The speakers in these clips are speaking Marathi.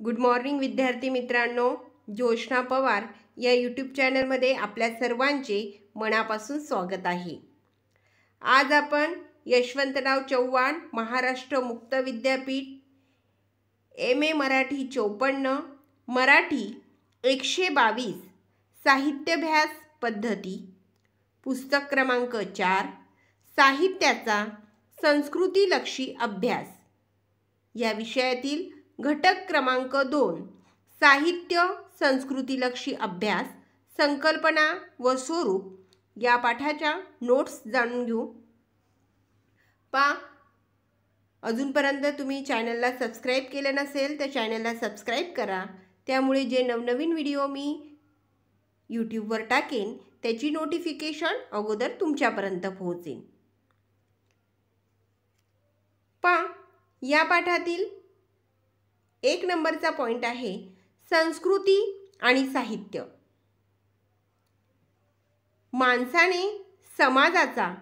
गुड मॉर्निंग विद्यार्थी मित्रांनो, जोशना पवार या यूट्यूब चॅनलमध्ये आपल्या सर्वांचे मनापासून स्वागत आहे। आज आपण यशवंतराव चव्हाण महाराष्ट्र मुक्त विद्यापीठ MA मराठी 54 मराठी 122 साहित्याभ्यास पद्धती पुस्तक क्रमांक 4 साहित्याचा संस्कृतीलक्षी अभ्यास या विषयातील घटक क्रमांक 2 साहित्य संस्कृतीलक्षी अभ्यास संकल्पना व स्वरूप या पाठाच्या नोट्स जाणून घेऊ। अजूनपर्यंत तुम्ही चॅनलला सबस्क्राइब केले नसेल तर चॅनलला सबस्क्राइब करा, त्यामुळे जे नवनवीन व्हिडिओ मी यूट्यूबवर टाकेन त्याची नोटिफिकेशन अगोदर तुमच्यापर्यंत पोहोचेल। या पाठातील 1 नंबरचा पॉइंट आहे संस्कृती आणि साहित्य। माणसाने समाजाचा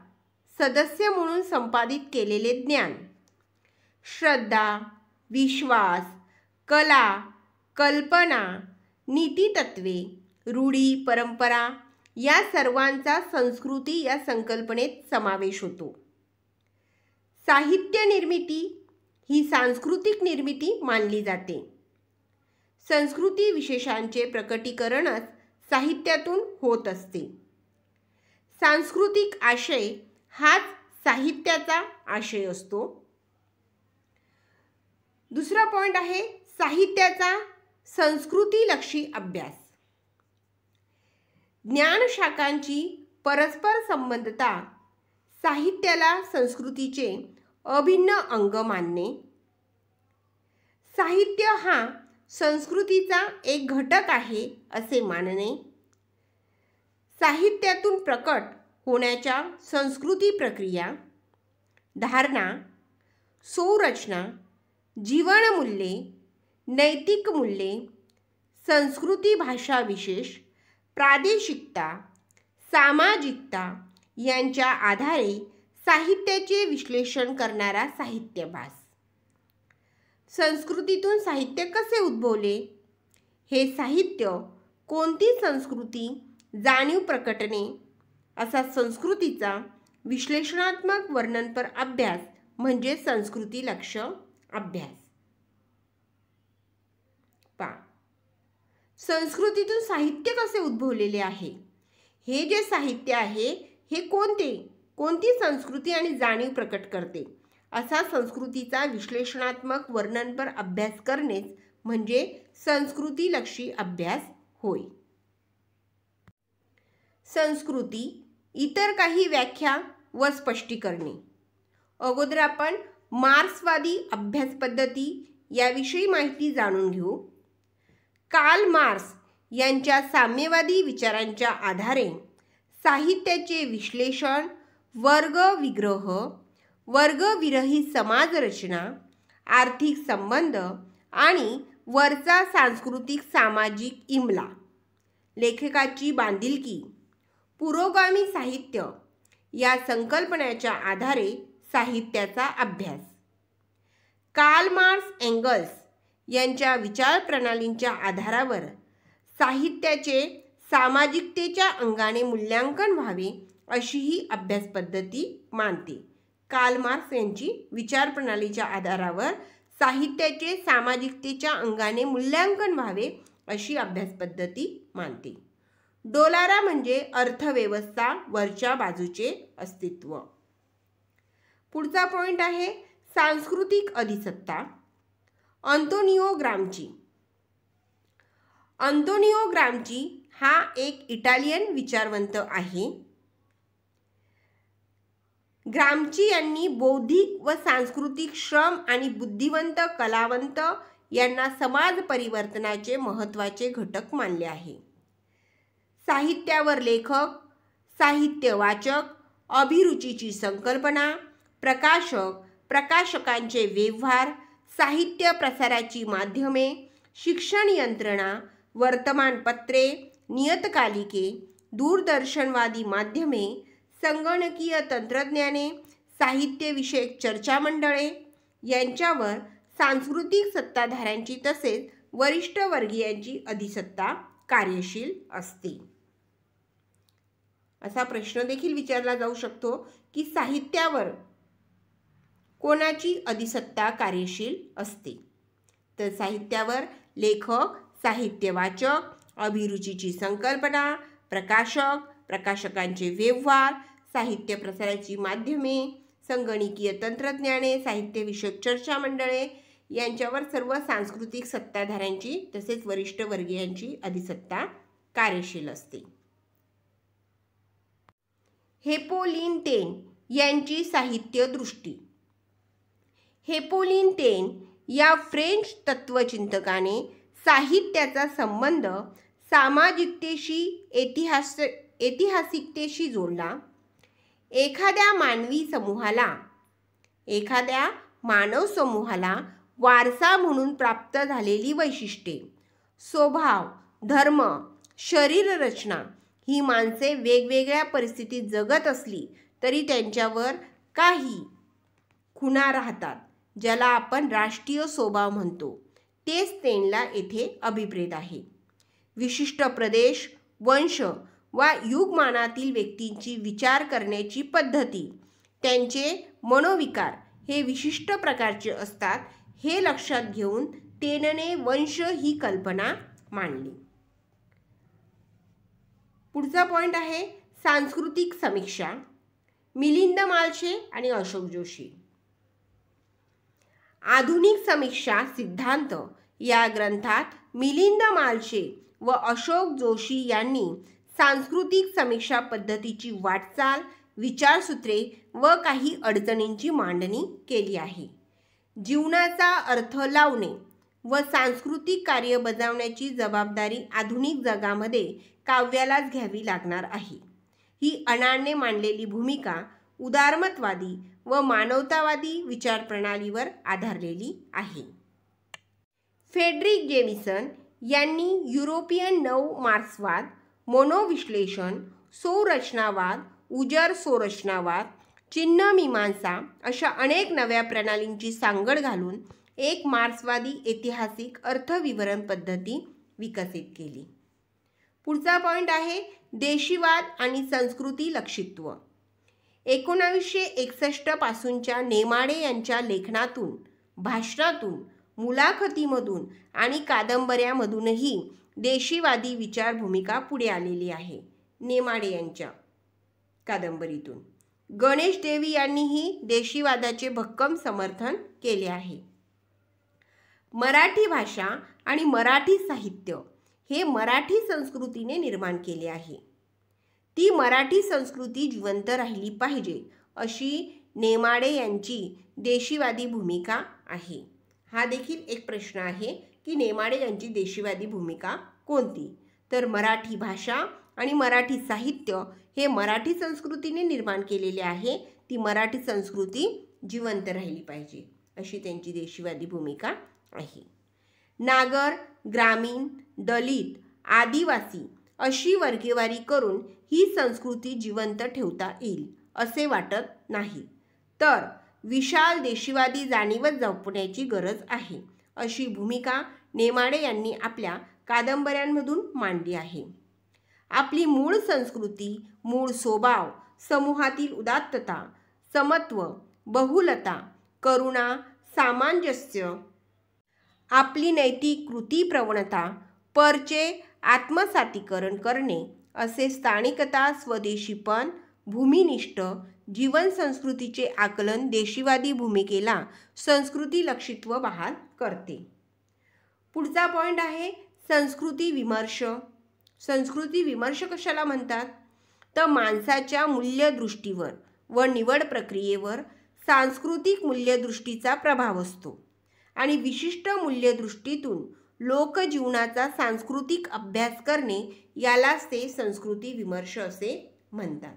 सदस्य म्हणून संपादित केलेले ज्ञान, श्रद्धा, विश्वास, कला, कल्पना, नीतितत्वे, रूढी, परंपरा या सर्वांचा संस्कृती या संकल्पनेत समावेश होतो। साहित्य निर्मिती ही सांस्कृतिक निर्मिती मानली जाते। संस्कृती विशेषांचे प्रकटीकरणच साहित्यातून होत असते। सांस्कृतिक आशय हाच साहित्याचा आशय असतो। दुसरा पॉइंट आहे साहित्याचा संस्कृतीलक्षी अभ्यास। ज्ञानशाखांची परस्पर संबंधता साहित्याला संस्कृतीचे अभिन्न अंग मानणे। साहित्य हा संस्कृतीचा एक घटक आहे असे मानणे। साहित्यातून प्रकट होण्याच्या संस्कृती प्रक्रिया, धारणा, संरचना, जीवनमूल्ये, नैतिक मूल्ये, संस्कृती भाषा विशेष, प्रादेशिकता, सामाजिकता यांच्या आधारे साहित्याचे विश्लेषण करणारा साहित्याभ्यास। संस्कृतीतून साहित्य कसे उद्भवले, हे साहित्य कोणती संस्कृती जाणीव प्रकटणे असा संस्कृतीचा विश्लेषणात्मक वर्णनपर अभ्यास म्हणजे संस्कृतीलक्ष्य अभ्यास। संस्कृतीतून साहित्य कसे उद्भवलेले आहे, हे जे साहित्य आहे हे कोणती संस्कृती आणि जाणीव प्रकट करते असा संस्कृतीचा विश्लेषणात्मक वर्णनपर अभ्यास करणे म्हणजे संस्कृतीलक्षी अभ्यास होय। संस्कृती इतर काही व्याख्या व स्पष्टीकरणे। अगोदर आपण मार्क्सवादी अभ्यास पद्धती याविषयी माहिती जाणून घेऊ। कार्ल मार्क्स यांच्या साम्यवादी विचारांच्या आधारे साहित्याचे विश्लेषण, वर्गविग्रह, वर्गविरहित समाजरचना, आर्थिक संबंध आणि वरचा सांस्कृतिक सामाजिक इमला, लेखकाची बांधिलकी, पुरोगामी साहित्य या संकल्पनेच्या आधारे साहित्याचा अभ्यास। कार्ल मार्क्स एंगल्स यांच्या विचारप्रणालींच्या आधारावर साहित्याचे सामाजिकतेच्या अंगाने मूल्यांकन व्हावे अशी ही अभ्यास पद्धती मानते। कार्ल मार्क्स यांची विचारप्रणालीच्या आधारावर साहित्याचे सामाजिकतेच्या अंगाने मूल्यांकन व्हावे अशी अभ्यास पद्धती मानते। डोलारा म्हणजे अर्थव्यवस्था वरच्या बाजूचे अस्तित्व। पुढचा पॉइंट आहे सांस्कृतिक अधिसत्ता। अंतोनियो ग्रामची हा एक इटालियन विचारवंत आहे। ग्रामची यांनी बौद्धिक व सांस्कृतिक श्रम आणि बुद्धिवंत कलावंत यांना समाज परिवर्तनाचे महत्त्वाचे घटक मानले आहे। साहित्यावर लेखक, साहित्य वाचक, अभिरुचीची संकल्पना, प्रकाशक, प्रकाशकांचे व्यवहार, साहित्य प्रसाराची माध्यमे, शिक्षण यंत्रणा, वर्तमानपत्रे, नियतकालिके, दूरदर्शनवादी माध्यमे, संगणकीय तंत्रज्ञाने, साहित्यविषयक चर्चामंडळे यांच्यावर सांस्कृतिक सत्ताधाऱ्यांची तसेच वरिष्ठ वर्गीयांची अधिसत्ता कार्यशील असते. असा प्रश्न देखील विचारला जाऊ शकतो की साहित्यावर कोणाची अधिसत्ता कार्यशील असते. तर साहित्यावर लेखक, साहित्य वाचक, अभिरुचीची संकल्पना, प्रकाशक, प्रकाशकांचे व्यवहार, साहित्य प्रसाराची माध्यमे, संगणकीय तंत्रज्ञाने, साहित्यविषयक चर्चा मंडळे यांच्यावर सर्व सांस्कृतिक सत्ताधाऱ्यांची तसेच वरिष्ठ वर्गीयांची अधिसत्ता कार्यशील असते. हेपोलिन टेन यांची साहित्य दृष्टी. हेपोलिन टेन या फ्रेंच तत्वचिंतकाने साहित्याचा संबंध सामाजिकतेशी, ऐतिहासिकतेशी जोडला. एखाद्या मानव समूहाला वारसा म्हणून प्राप्त झालेली वैशिष्ट्ये, स्वभाव, धर्म, शरीररचना ही माणसे वेगवेगळ्या परिस्थितीत जगत असली तरी त्यांच्यावर काही खुणा राहतात, ज्याला आपण राष्ट्रीय स्वभाव म्हणतो. तेच टेनला येथे अभिप्रेत आहे. विशिष्ट प्रदेश, वंश वा युगमानातील व्यक्तींची विचार करण्याची पद्धती, त्यांचे मनोविकार हे विशिष्ट प्रकारचे असतात, हे लक्षात घेऊन टेनने वंश ही कल्पना मांडली. पुढचा पॉइंट आहे सांस्कृतिक समीक्षा. मिलिंद मालशे आणि अशोक जोशी. आधुनिक समीक्षा सिद्धांत या ग्रंथात मिलिंद मालशे व अशोक जोशी यांनी सांस्कृतिक समीक्षा पद्धतीची वाटचाल, विचारसूत्रे व काही अडचणींची मांडणी केली आहे. जीवनाचा अर्थ लावणे व सांस्कृतिक कार्य बजावण्याची जबाबदारी आधुनिक जगामध्ये काव्यालाच घ्यावी लागणार आहे. ही अण्णांनी मांडलेली भूमिका उदारमतवादी व मानवतावादी विचारप्रणालीवर आधारलेली आहे. फ्रेडरिक जेमिसन यांनी युरोपियन नवमार्क्सवाद, मनोविश्लेषण, संरचनावाद, उजर संरचनावाद, चिन्हमीमांसा अशा अनेक नव्या प्रणालींची सांगड घालून एक मार्क्सवादी ऐतिहासिक अर्थविवरण पद्धती विकसित केली. पुढचा पॉइंट आहे देशीवाद आणि संस्कृती लक्षित्व. 1961 पासूनच्या नेमाडे यांच्या लेखनातून, भाषणातून, मुलाखतीमधून आणि कादंबऱ्यामधूनही देशीवादी विचार भूमिका पुढे आलेली आहे. नेमाडे यांच्या कादंबरीतून गणेश देवी यांनीही देशीवादाचे भक्कम समर्थन केले आहे. मराठी भाषा आणि मराठी साहित्य हे मराठी संस्कृतीने निर्माण केले आहे. ती मराठी संस्कृती जिवंत राहिली पाहिजे अशी नेमाडे यांची देशीवादी भूमिका आहे. हा देखील एक प्रश्न आहे की नेमाडे यांची देशीवादी भूमिका कोणती? तर मराठी भाषा आणि मराठी साहित्य हे मराठी संस्कृतीने निर्माण केलेले आहे. ती मराठी संस्कृती जिवंत राहिली पाहिजे अशी त्यांची देशीवादी भूमिका आहे. नागर, ग्रामीण, दलित, आदिवासी अशी वर्गीवारी करून ही संस्कृती जिवंत ठेवता येईल असे वाटत नाही. तर विशाल देशीवादी जाणीवच जपण्याची गरज आहे अशी भूमिका नेमाडे यांनी आपल्या कादंबऱ्यांमधून मांडली आहे. आपली मूळ संस्कृती, मूळ स्वभाव, समूहातील उदात्तता, समत्व, बहुलता, करुणा, सामंजस्य, आपली नैतिक कृती प्रवणता, परचे आत्मसातीकरण करणे असे स्थानिकता, स्वदेशीपण, भूमिनिष्ठ जीवन संस्कृतीचे आकलन देशीवादी भूमिकेला संस्कृती लक्षित्व बहाल करते. पुढचा पॉइंट आहे संस्कृती विमर्श. संस्कृती विमर्श कशाला म्हणतात? तर माणसाच्या मूल्यदृष्टीवर व निवड प्रक्रियेवर सांस्कृतिक मूल्यदृष्टीचा प्रभाव असतो आणि विशिष्ट मूल्यदृष्टीतून लोकजीवनाचा सांस्कृतिक अभ्यास करणे यालाच ते संस्कृती विमर्श असे म्हणतात.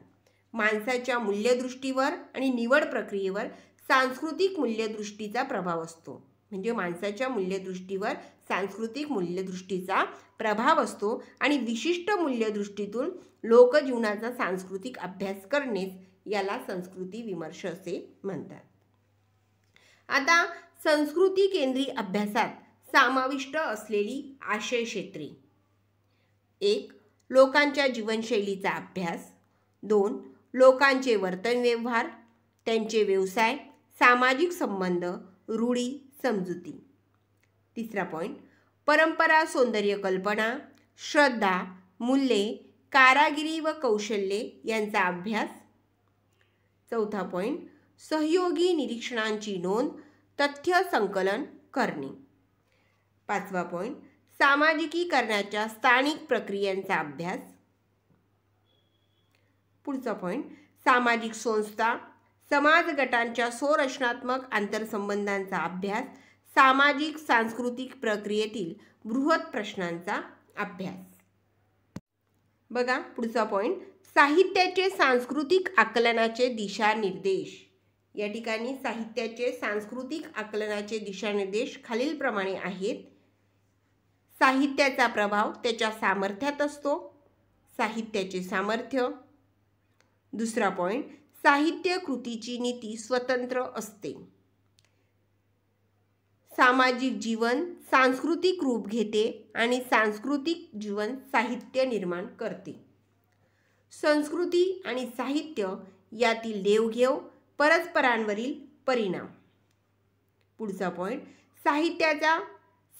माणसाच्या मूल्यदृष्टीवर आणि निवड प्रक्रियेवर सांस्कृतिक मूल्यदृष्टीचा प्रभाव असतो. म्हणजे माणसाच्या मूल्यदृष्टीवर सांस्कृतिक मूल्यदृष्टीचा प्रभाव असतो आणि विशिष्ट मूल्यदृष्टीतून लोकजीवनाचा सांस्कृतिक अभ्यास करणेच याला संस्कृती विमर्श असे म्हणतात. आता संस्कृती केंद्री अभ्यासात समाविष्ट असलेली आशय क्षेत्रे. 1. लोकांच्या जीवनशैलीचा अभ्यास. 2. लोकांचे वर्तन व्यवहार, त्यांचे व्यवसाय, सामाजिक संबंध, रूढी, समजुती. 3 पॉईंट परंपरा, सौंदर्य कल्पना, श्रद्धा, मूल्ये, कारागिरी व कौशल्ये यांचा अभ्यास. 4 पॉईंट सहयोगी निरीक्षणांची नोंद, तथ्य संकलन करणे. 5 पॉईंट सामाजिकीकरणाच्या स्थानिक प्रक्रियांचा अभ्यास. पुढचा पॉईंट सामाजिक संस्था, समाज गटांच्या स्वरचनात्मक आंतरसंबंधांचा अभ्यास, सामाजिक सांस्कृतिक प्रक्रियेतील बृहत प्रश्नांचा अभ्यास. बघा पुढचा पॉईंट साहित्याचे सांस्कृतिक आकलनाचे दिशानिर्देश. या ठिकाणी साहित्याचे सांस्कृतिक आकलनाचे दिशानिर्देश खालीलप्रमाणे आहेत. साहित्याचा प्रभाव त्याच्या सामर्थ्यात असतो. साहित्याचे सामर्थ्य. दुसरा पॉईंट साहित्य कृतीची नीती स्वतंत्र असते. सामाजिक जीवन सांस्कृतिक रूप घेते आणि सांस्कृतिक जीवन साहित्य निर्माण करते. संस्कृती आणि साहित्य यातील देवघेव, परस्परांवरील परिणाम. पुढचा पॉईंट साहित्याच्या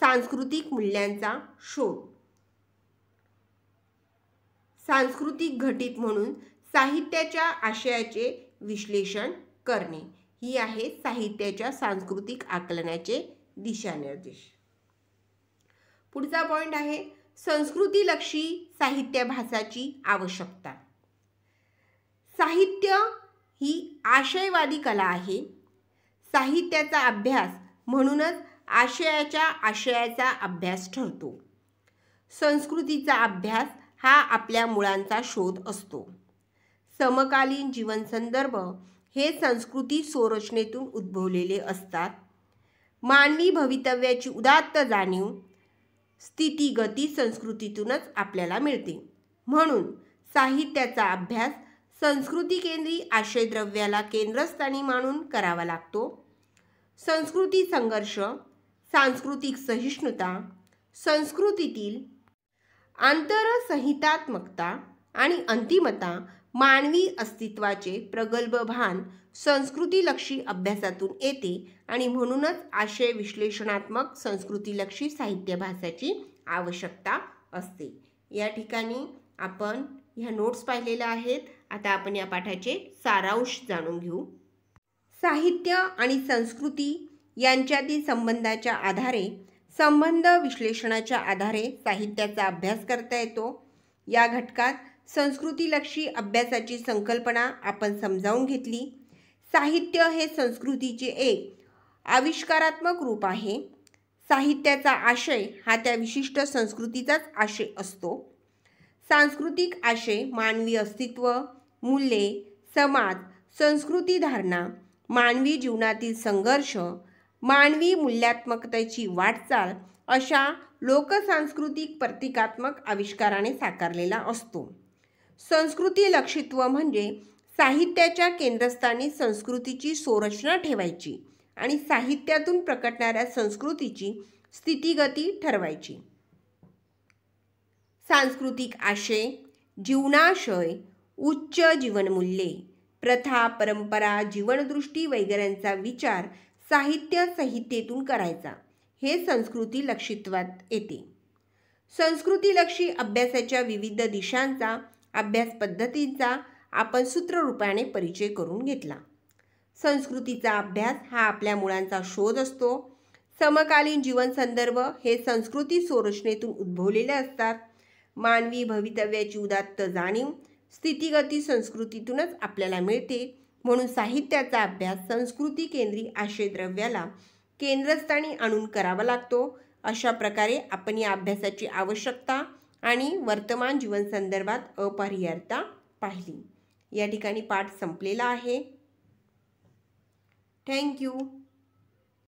सांस्कृतिक मूल्यांचा शोध. सांस्कृतिक घटित म्हणून साहित्याच्या आशयाचे विश्लेषण करणे. ही आहे साहित्याच्या सांस्कृतिक आकलनाचे दिशानिर्देश. पुढचा पॉईंट आहे संस्कृतीलक्षी साहित्यभासाची आवश्यकता. साहित्य ही आशयवादी कला आहे. साहित्याचा अभ्यास म्हणूनच आशयाचा अभ्यास ठरतो. संस्कृतीचा अभ्यास हा आपल्या मुळांचा शोध असतो. समकालीन जीवन संदर्भ हे संस्कृती संरचनेतून उद्भवलेले असतात. मानवी भवितव्याची उदात्त जाणीव स्थितीगती संस्कृतीतूनच आपल्याला मिळते. म्हणून साहित्याचा अभ्यास संस्कृती केंद्री आशयद्रव्याला केंद्रस्थानी मानून करावा लागतो. संस्कृती संघर्ष, सांस्कृतिक सहिष्णुता, संस्कृतीतील आंतरसंहितात्मकता आणि अंतिमता मानवी अस्तित्वाचे प्रगल्भ भान संस्कृतीलक्षी अभ्यासातून येते आणि म्हणूनच आशय विश्लेषणात्मक संस्कृतीलक्षी साहित्यभासाची आवश्यकता असते. या ठिकाणी आपण ह्या नोट्स पाहिलेल्या आहेत. आता आपण या पाठाचे सारांश जाणून घेऊ. साहित्य आणि संस्कृती यांच्यातील संबंधाच्या आधारे संबंध विश्लेषणाच्या आधारे साहित्याचा अभ्यास करता येतो. या घटकात संस्कृतीलक्षी अभ्यासाची संकल्पना आपण समजावून घेतली. साहित्य हे संस्कृतीचे एक आविष्कारात्मक रूप आहे. साहित्याचा आशय हा त्या विशिष्ट संस्कृतीचाच आशय असतो. सांस्कृतिक आशय मानवी अस्तित्व, मूल्ये, समाज, संस्कृती धारणा, मानवी जीवनातील संघर्ष, मानवी मूल्यात्मकतेची वाटचाल अशा लोकसांस्कृतिक प्रतिकात्मक आविष्काराने साकारलेला असतो. संस्कृती लक्षित्व म्हणजे साहित्याच्या केंद्रस्थानी संस्कृतीची संरचना ठेवायची आणि साहित्यातून प्रकटणाऱ्या संस्कृतीची स्थितीगती ठरवायची. सांस्कृतिक आशय जीवनाशय, उच्च जीवनमूल्ये, प्रथा, परंपरा, जीवनदृष्टी वगैरेंचा विचार साहित्य संहितेतून करायचा. हे संस्कृती लक्षित्वात येते. संस्कृतीलक्षी अभ्यासाच्या विविध दिशांचा, अभ्यास पद्धतींचा आपण सूत्ररूपाने परिचय करून घेतला. संस्कृतीचा अभ्यास हा आपल्या मुळांचा शोध असतो. समकालीन जीवन संदर्भ हे संस्कृती संरचनेतून उद्भवलेले असतात. मानवी भवितव्याची उदात्त जाणीव स्थितीगती संस्कृतीतूनच आपल्याला मिळते. म्हणून साहित्याचा अभ्यास संस्कृती केंद्री आशयद्रव्याला केंद्रस्थानी आणून करावा लागतो. अशा प्रकारे आपण या अभ्यासाची आवश्यकता आणि वर्तमान जीवन संदर्भात अपरिहार्यता पाहिली. या ठिकाणी पाठ संपलेला आहे. थँक्यू.